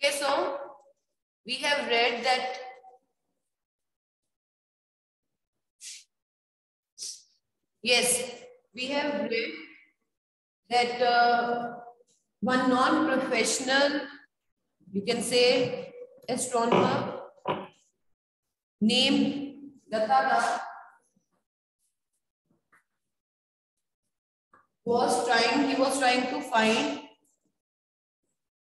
Okay, so we have read that yes, we have read that one non-professional, you can say, astronomer named Datta he was trying to find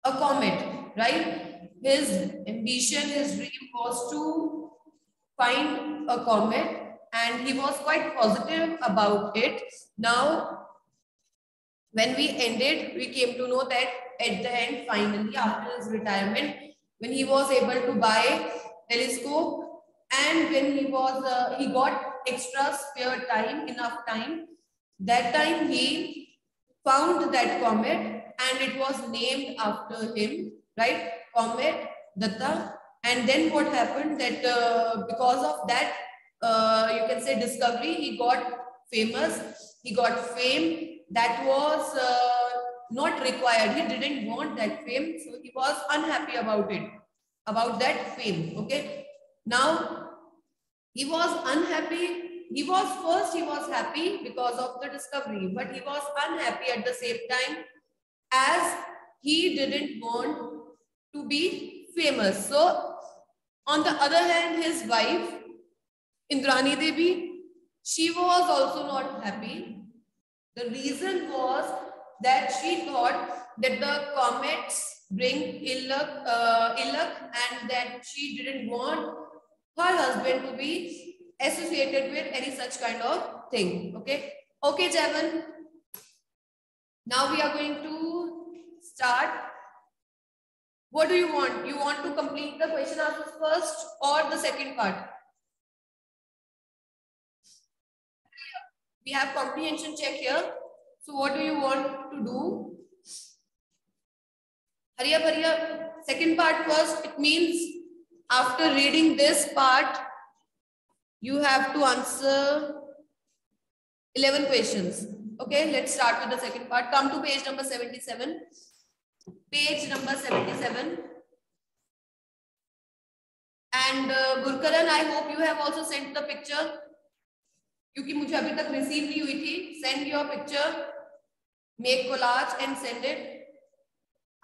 a comet, right? His ambition, his dream was to find a comet, and he was quite positive about it. Now, when we ended, we came to know that at the end, finally, after his retirement, when he was able to buy telescope, and when he got extra spare time, enough time, that time he found that comet, and it was named after him, right? Comet Datta. And then what happened that because of that, you can say discovery, he got famous, he got fame that was not required. He didn't want that fame, so he was unhappy about it, about that fame. Okay. Now he was unhappy. He was happy because of the discovery, but he was unhappy at the same time as he didn't want to be famous. So on the other hand, his wife, Indrani Devi, she was also not happy. The reason was that she thought that the comets bring ill luck, and that she didn't want her husband to be associated with any such kind of thing. Okay. Okay, Javan. Now we are going to start. What do you want? You want to complete the question answers first or the second part? We have comprehension check here. So what do you want to do? Hurry up, hurry up. Second part first. It means after reading this part, you have to answer 11 questions. Okay, let's start with the second part. Come to page number 77. Page number 77. And Gurkaran, I hope you have also sent the picture. क्योंकि मुझे अभी तक receive नहीं हुई थी. Send your picture, make collage and send it.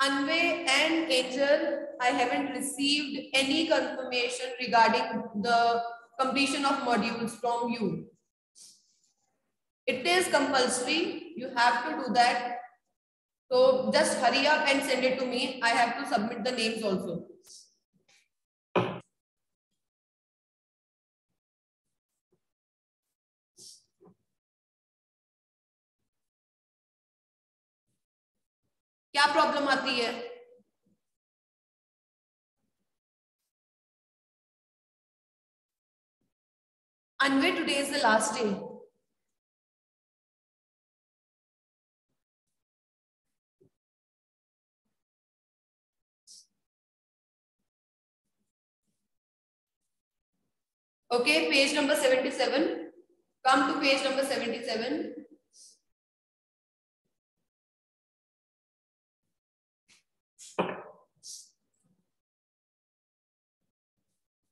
Anvay and Angel, I haven't received any confirmation regarding the completion of modules from you. It is compulsory. You have to do that. So just hurry up and send it to me. I have to submit the names also. क्या problem आती है? Anvay, today is the last day. Okay, page number 77. Come to page number 77.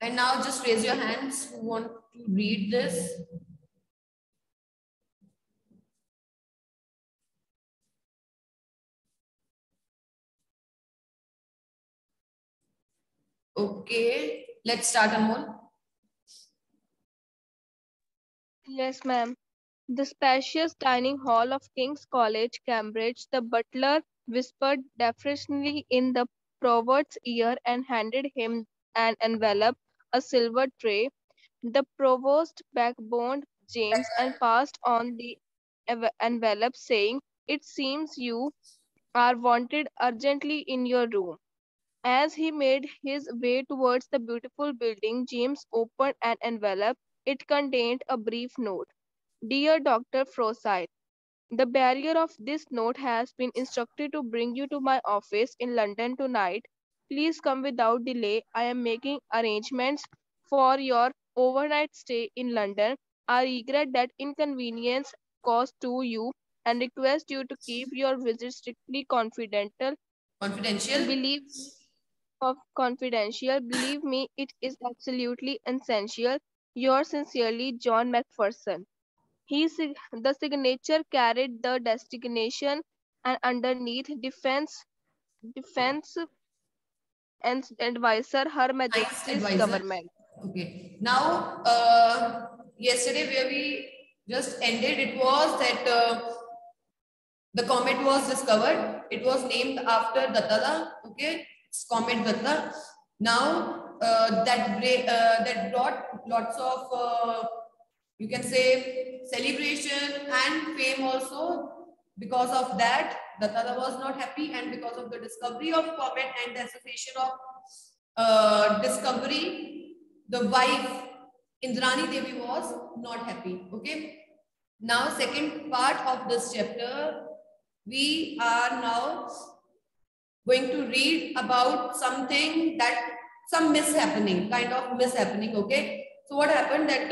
And now just raise your hands who want to read this. Okay, let's start, Anmol. Yes, ma'am. The spacious dining hall of King's College, Cambridge, the butler whispered deferentially in the provost's ear and handed him an envelope, a silver tray. The provost backboned James and passed on the envelope, saying, "It seems you are wanted urgently in your room." As he made his way towards the beautiful building, James opened an envelope. It contained a brief note. "Dear Dr. Forsyth, the bearer of this note has been instructed to bring you to my office in London tonight. Please come without delay. I am making arrangements for your overnight stay in London. I regret that inconvenience caused to you and request you to keep your visit strictly confidential. Confidential. Believe me, confidential. Believe me, it is absolutely essential. Yours sincerely, John McPherson. The signature carried the designation and underneath defense and advisor, Her Science Majesty's advisor. government. Okay. Now, yesterday where we just ended, it was that the comet was discovered. It was named after Datta. Okay, it's comet Datta. Now that brought lots of you can say celebration and fame also. Because of that, Datta was not happy, and because of the discovery of comet and the association of discovery, the wife Indrani Devi was not happy. Okay. Now, second part of this chapter, we are now going to read about something that some mishappening, kind of mishappening. Okay. So what happened that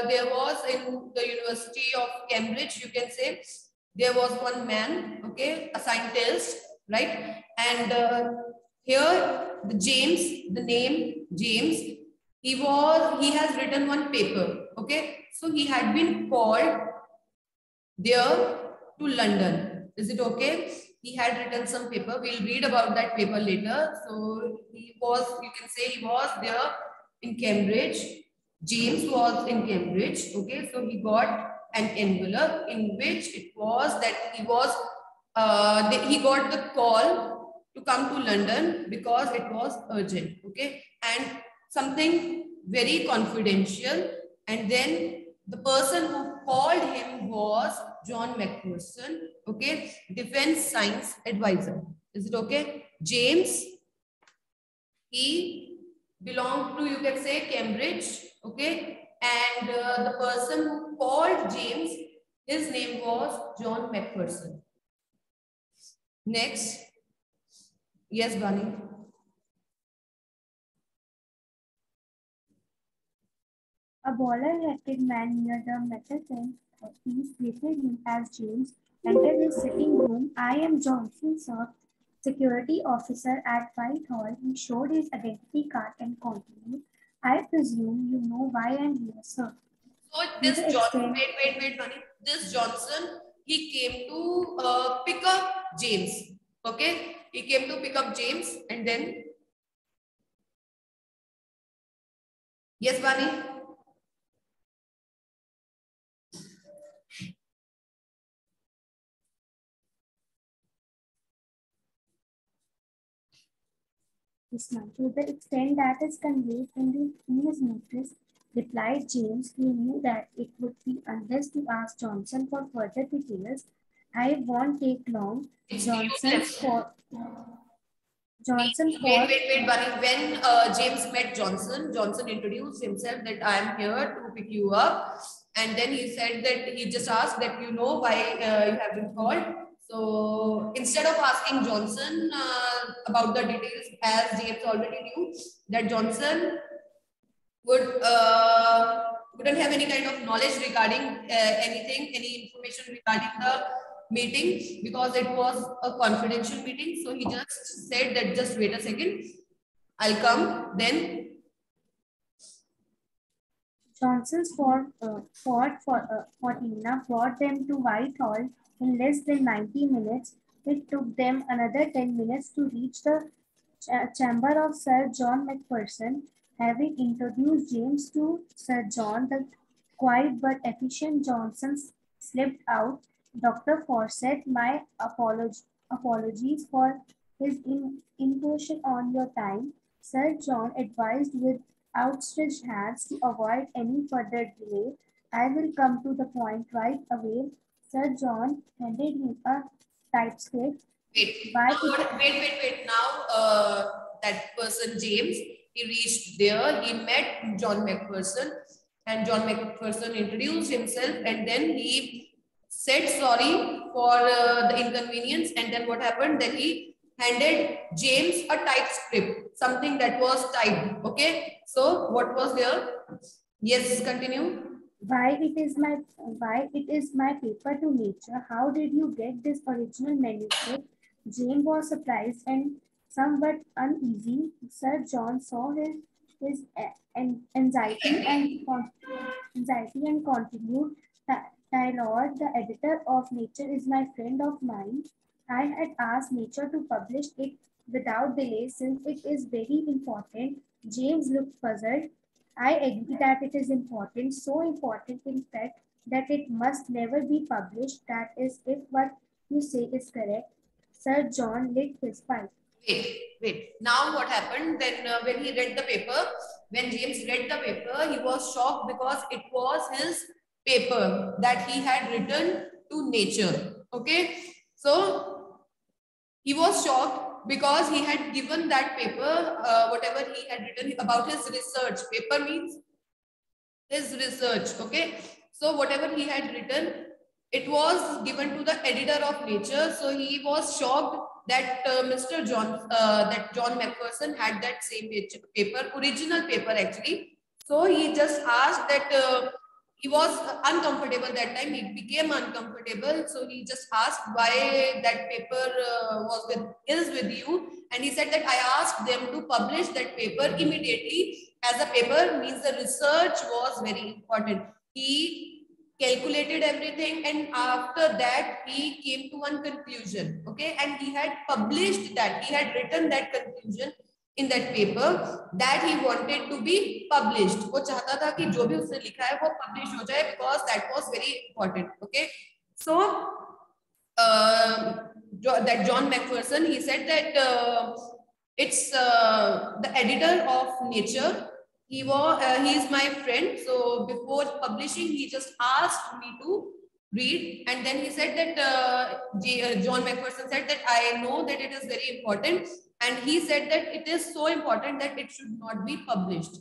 there was in the University of Cambridge, you can say, there was one man, okay, a scientist, right? And here the James, the name James, he has written one paper, okay? So he had been called there to London. Is it okay? He had written some paper. We'll read about that paper later. So he was, you can say he was there in Cambridge. James was in Cambridge. Okay, so he got an envelope in which it was that he got the call to come to London because it was urgent. Okay, and something very confidential. And then the person who called him was John McPherson, okay, defense science advisor. Is it okay? James, he belonged to, you can say, Cambridge, okay, and the person who called James, his name was John McPherson. Next, yes, Bunny. A bowler-hatted man near the Metropolitan Office greeted him as James entered his sitting room. "I am Johnson, sir, security officer at Whitehall." He showed his identity card and continued, "I presume you know why I am here, sir." So this Johnson, wait, Bunny. This Johnson, he came to pick up James. Okay, he came to pick up James, and then yes, Bunny. To the extent that is conveyed in his notice, replied James. He knew that it would be unless to ask Johnson for further details. "I won't take long." Johnson for Wait, Bunny. When James met Johnson, Johnson introduced himself that I am here to pick you up. And then he said that he just asked that you know why you have been called. So instead of asking Johnson about the details, as James already knew that Johnson wouldn't have any kind of knowledge regarding any information regarding the meeting because it was a confidential meeting. So he just said that just wait a second, I'll come then. Johnson's Fortina brought them to Whitehall in less than 90 minutes. It took them another 10 minutes to reach the chamber of Sir John McPherson. Having introduced James to Sir John, the quiet but efficient Johnson slipped out. "Dr. Fawcett, my apologies for his intrusion on your time," Sir John advised with outstretched hands. "To avoid any further delay, I will come to the point right away." Sir John handed him a typescript. Wait. Now that person James, he reached there. He met John McPherson, and John McPherson introduced himself, and then he said sorry for the inconvenience. And then what happened? Then he handed James a typescript, something that was typed. Okay. So what was there? Yes, continue. Why it is my paper to nature. How did you get this original manuscript?" James was surprised and Somewhat uneasy, Sir John saw his anxiety and continued, Taylor, the editor of Nature, is my friend of mine. I had asked Nature to publish it without delay since it is very important. James looked puzzled. I agree that it is important, so important in fact that it must never be published. That is, if what you say is correct. Sir John lit his pipe. Wait. Now what happened? Then when he read the paper, when James read the paper, he was shocked because it was his paper that he had written to nature. Okay. So he was shocked because he had given that paper, whatever he had written about his research. Paper means his research. Okay. So whatever he had written, it was given to the editor of Nature. So he was shocked that that John Macpherson had that same paper, original paper actually. So he just asked that he was uncomfortable that time. He became uncomfortable. So he just asked why that paper is with you. And he said that I asked them to publish that paper immediately, as a paper means the research was very important. He calculated everything, and after that he came to one conclusion. Okay, and he had published that, he had written that conclusion in that paper that he wanted to be published. वो चाहता था कि जो भी उसने लिखा है वो publish हो जाए, because that was very important. Okay, so that John Macpherson, he said that it's the editor of Nature. He is my friend. So before publishing, he just asked me to read, and then he said that John Macpherson said that I know that it is very important, and he said that it is so important that it should not be published.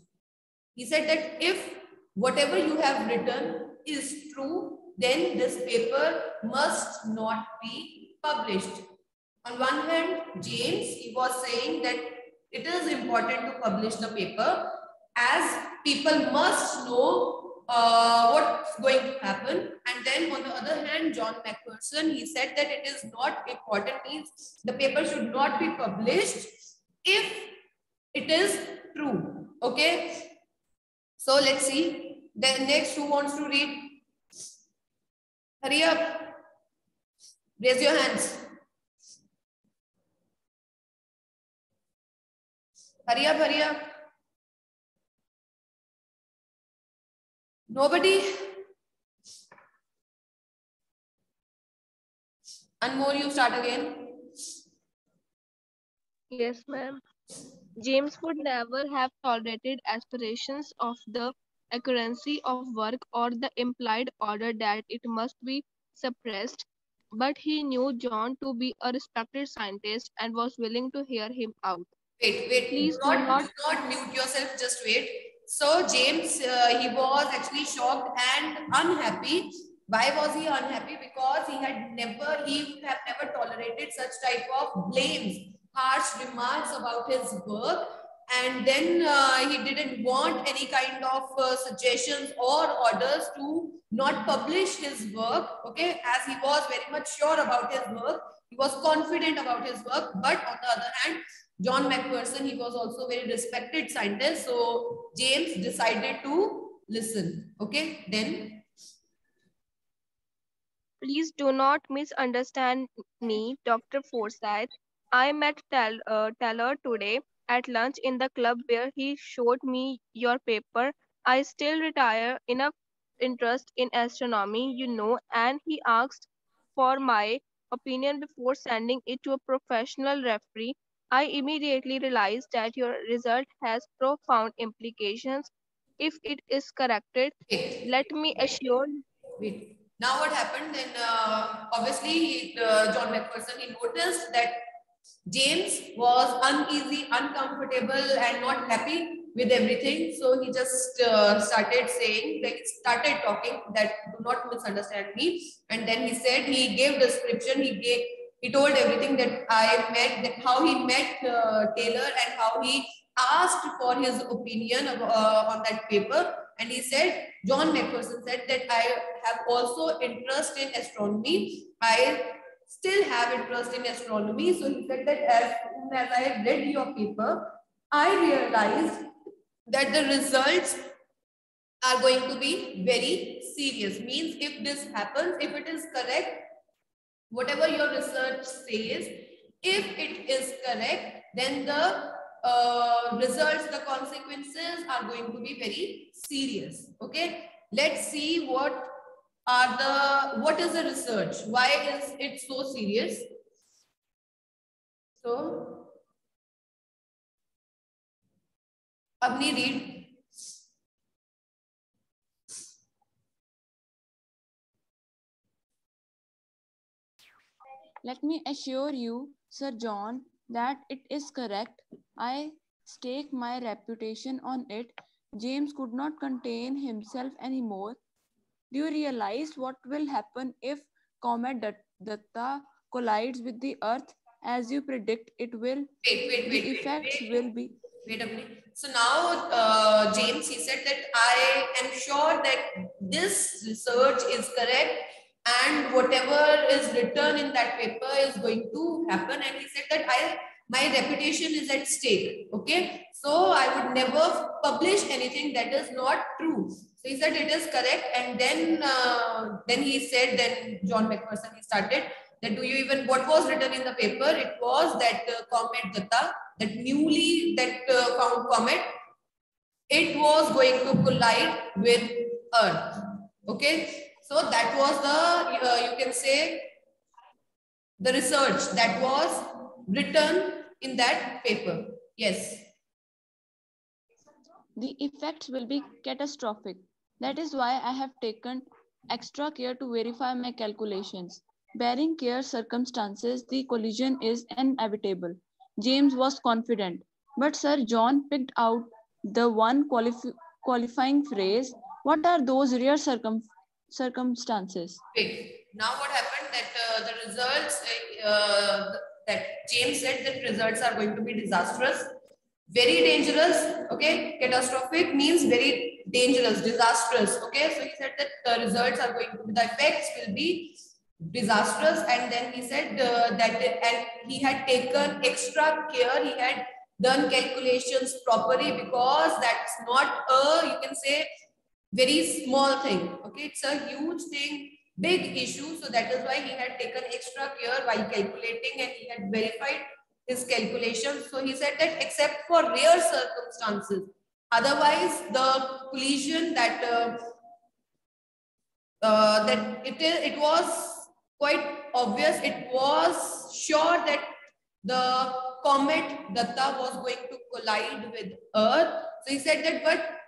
He said that if whatever you have written is true, then this paper must not be published. On one hand, James, he was saying that it is important to publish the paper, as people must know what's going to happen. And then on the other hand, John Macpherson, he said that it is not important, means the paper should not be published if it is true. Okay. So let's see. Then next, who wants to read? Hurry up. Raise your hands. Hurry up, hurry up. Nobody? Anmol, you start again. Yes, ma'am. James would never have tolerated aspirations of the accuracy of work or the implied order that it must be suppressed, but he knew John to be a respected scientist and was willing to hear him out. Wait. Please Do not mute yourself. Just wait. So James, he was actually shocked and unhappy. Why was he unhappy? Because he would have never tolerated such type of blames, harsh remarks about his work. And then he didn't want any kind of suggestions or orders to not publish his work. Okay, as he was very much sure about his work, he was confident about his work. But on the other hand, John Macpherson, he was also very respected scientist. So James decided to listen. Okay, then. Please do not misunderstand me, Dr. Forsyth. I met Taylor today at lunch in the club where he showed me your paper. I still retire enough interest in astronomy, and he asked for my opinion before sending it to a professional referee. I immediately realized that your result has profound implications if it is corrected. Let me assure Wait. Now what happened? Then obviously John Macpherson, he noticed that James was uneasy, uncomfortable, and not happy with everything. So he just started saying, like, started talking that do not misunderstand me. And then he said, he gave description, he told everything that I met, that how he met Taylor and how he asked for his opinion on that paper. And he said, John Macpherson said that I have also interest in astronomy. I still have interest in astronomy. So he said that as soon as I read your paper, I realized that the results are going to be very serious. Means if this happens, if it is correct, whatever your research says, if it is correct, then the results, the consequences are going to be very serious. Okay, let's see what is the research, why is it so serious. So Abni, read. Let me assure you, Sir John, that it is correct. I stake my reputation on it. James could not contain himself anymore. Do you realize what will happen if Comet Datta collides with the Earth as you predict it will? The effects will be... Wait a minute. So now, James, he said that I am sure that this research is correct and whatever is written in that paper is going to happen. And he said that my reputation is at stake. Okay. So I would never publish anything that is not true. So he said it is correct. And then he said, then John McPherson, he started that, do you even, what was written in the paper? It was that Comet Datta, that newly found comet, it was going to collide with Earth. Okay, so that was the you can say the research that was written in that paper. Yes. The effects will be catastrophic. That is why I have taken extra care to verify my calculations. Bearing care circumstances, the collision is inevitable. James was confident, but Sir John picked out the one qualifying phrase. What are those rare circumstances? Wait. Now what happened that the results that James said that results are going to be disastrous, very dangerous. Okay, catastrophic means very dangerous, disastrous. Okay, so he said that the results are going to be, the effects will be disastrous, and then he said and he had taken extra care. He had done calculations properly because that's not a, you can say, very small thing. Okay, it's a huge thing, big issue. So that is why he had taken extra care while calculating and he had verified his calculations. So he said that except for rare circumstances, otherwise the collision that it was quite obvious. It was sure that the comet Datta was going to collide with Earth. So he said that, but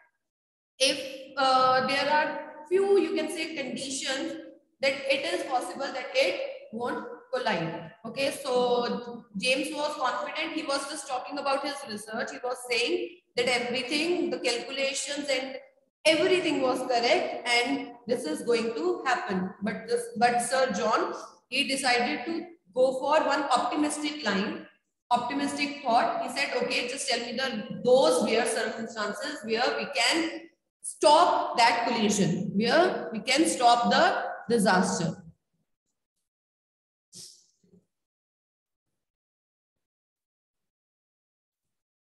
if there are few, you can say, conditions that it is possible that it won't collide. Okay, so James was confident. He was just talking about his research. He was saying that everything, the calculations and everything was correct and this is going to happen. But Sir John, he decided to go for one optimistic line, optimistic thought. He said, okay, just tell me those rare circumstances where we can stop that collision, where we can stop the disaster.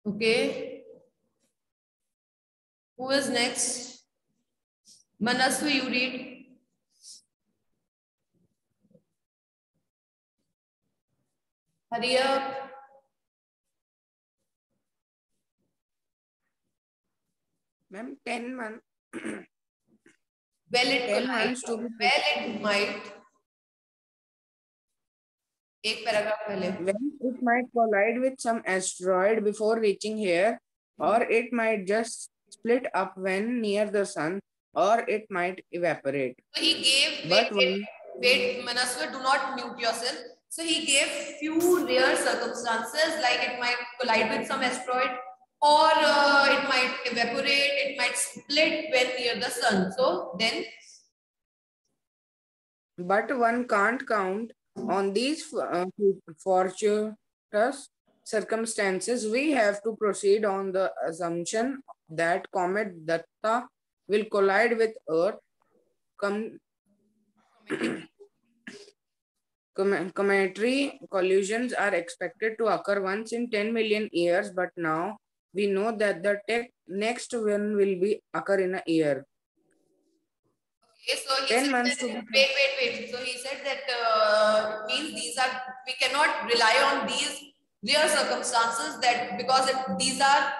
Okay. Who is next? Manasvi, you read. Hurry up. Ma'am, 10 months. Well, it 10 collide. months to be Well, it might. एक paragraph पहले. Well, it might collide with some asteroid before reaching here, or it might just split up when near the sun, or it might evaporate. So he gave, But wait, Manasva, do not mute yourself. So he gave few rare circumstances, like it might collide with some asteroid, or it might evaporate, it might split when near the sun. So then, but one can't count on these fortuitous circumstances. We have to proceed on the assumption that comet Datta will collide with Earth, Cometary collisions are expected to occur once in 10 million years, but now we know that the next one will be occur in a year. Okay, so he 10 said months that, to be. wait. So he said that means these are, we cannot rely on these rare circumstances, that because these are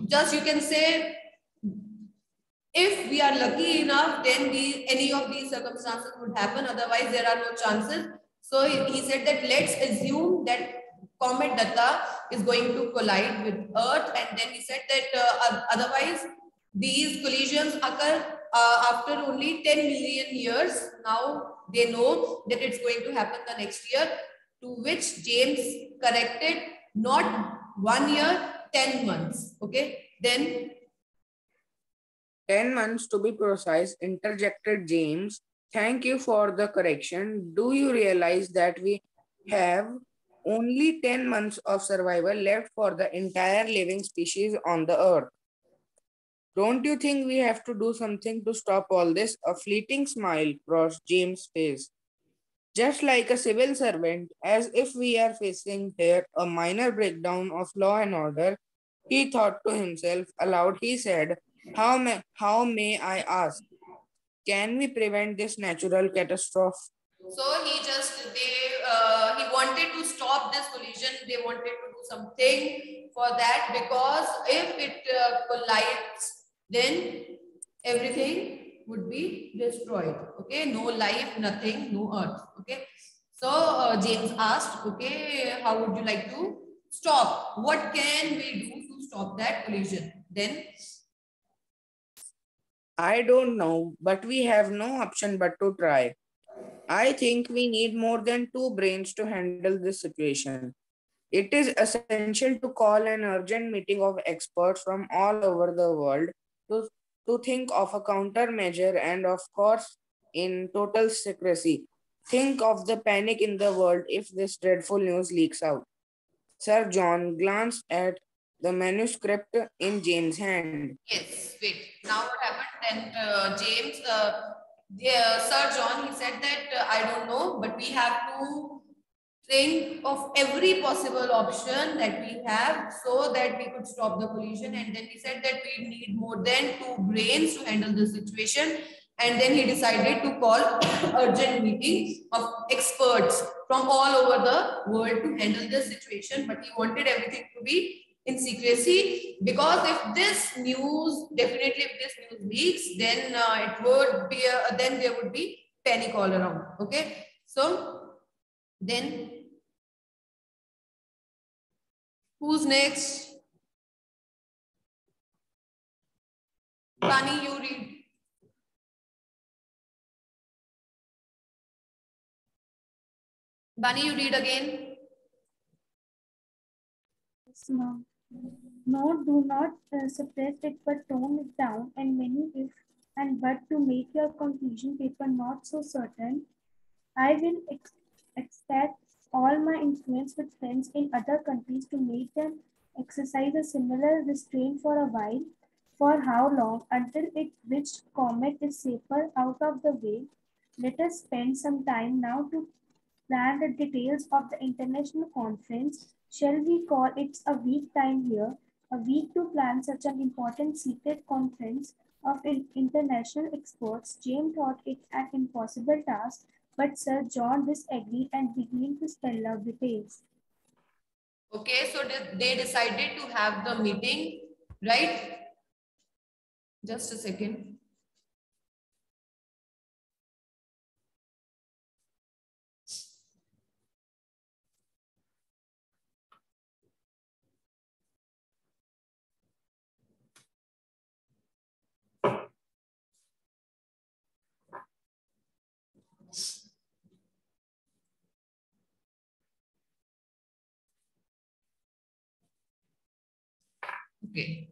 just, you can say, if we are lucky enough, then any of these circumstances would happen. Otherwise, there are no chances. So he said that let's assume that comet Datta is going to collide with Earth, and then he said that otherwise these collisions occur after only 10 million years. Now they know that it's going to happen the next year, to which James corrected, not 1 year, 10 months. Okay, then 10 months to be precise, interjected James. Thank you for the correction. Do you realize that we have only 10 months of survival left for the entire living species on the earth? Don't you think we have to do something to stop all this? A fleeting smile crossed James' face. Just like a civil servant, as if we are facing here a minor breakdown of law and order, he thought to himself aloud. He said, how may I ask? Can we prevent this natural catastrophe? so he wanted to stop this collision. They wanted to do something for that, because if it collides, then everything would be destroyed. Okay, no life, nothing, no earth. Okay, so James asked, okay, how would you like to stop? What can we do to stop that collision? Then I don't know, but we have no option but to try. I think we need more than two brains to handle this situation. It is essential to call an urgent meeting of experts from all over the world to, to think of a countermeasure and, of course, in total secrecy. Think of the panic in the world if this dreadful news leaks out. Sir John glanced at the manuscript in James' hand. yes, wait. Now what happened? Then James, Sir John, he said that I don't know, but we have to think of every possible option that we have so that we could stop the collision. And then he said that we need more than two brains to handle the situation. And then he decided to call urgent meeting of experts from all over the world to handle this situation. But he wanted everything to be in secrecy, because if this news, definitely if this news leaks, then it would be then there would be panic all around. Okay, so then who's next? Bani, you read. Bani, you read again. Yes, ma'am. No, do not suppress it, but tone it down, and many if and but to make your conclusion paper not so certain, I will extract all my influence with friends in other countries to make them exercise a similar restraint for a while. For how long? Until it which comet is safer out of the way. Let us spend some time now to plan the details of the international conference. Shall we call it a week time here? A week to plan such an important secret conference of international experts. James thought it an impossible task, but Sir John disagreed and began to spell out details. Okay, so they decided to have the meeting, right? Just a second. Okay.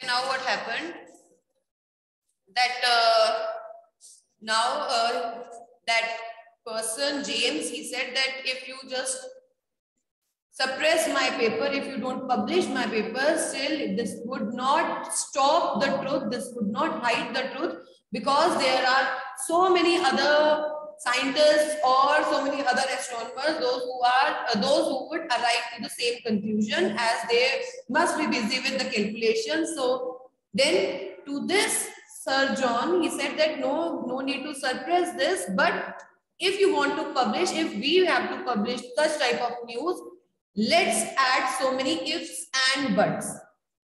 Okay, now what happened? that now that person James, he said that if you just suppress my paper, if you don't publish my paper, still this would not stop the truth, this would not hide the truth, because there are so many other scientists or so many other astronomers, those who would arrive to the same conclusion, as they must be busy with the calculations. So then to this Sir John, he said that no need to suppress this, but if you want to publish, if we have to publish such type of news, let's add so many ifs and buts.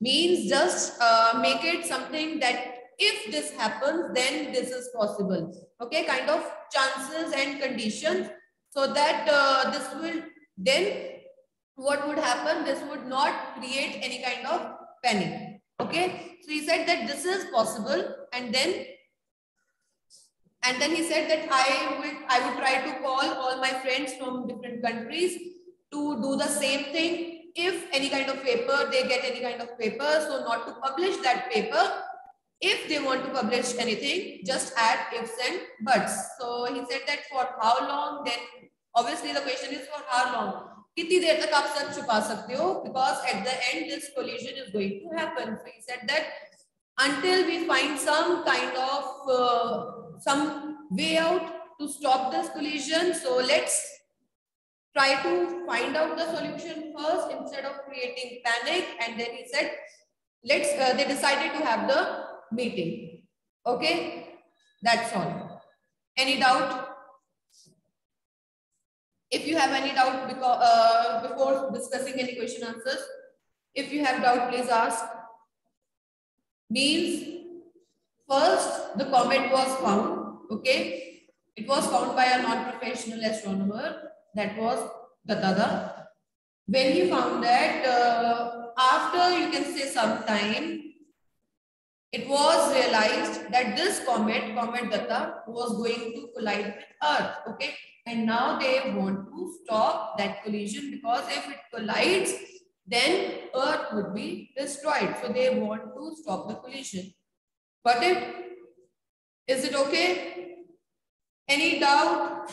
Means just make it something that if this happens, then this is possible. Okay, kind of chances and conditions, so that this will then what would happen? This would not create any kind of panic. Okay, so he said that this is possible, and then he said that I would try to call all my friends from different countries to do the same thing. If any kind of paper, they get any kind of paper, so not to publish that paper. If they want to publish anything, just add ifs and buts. So he said that for how long? Then obviously the question is for how long? कितनी देर तक आप सच छुपा सकते हो? Because at the end this collision is going to happen. So he said that until we find some kind of some way out to stop this collision. So let's try to find out the solution first instead of creating panic. And then he said, let's. They decided to have the meeting. Okay, that's all. Any doubt? If you have any doubt before discussing any question answers, if you have doubt, please ask. Means first the comet was found. Okay, it was found by a non-professional astronomer, that was Gatada. When he found that, after you can say some time, it was realized that this comet Datta, was going to collide with Earth. Okay, and now they want to stop that collision, because if it collides, then Earth would be destroyed. So they want to stop the collision. Got it? Is it okay? Any doubt?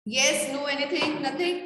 Yes, no, anything, nothing?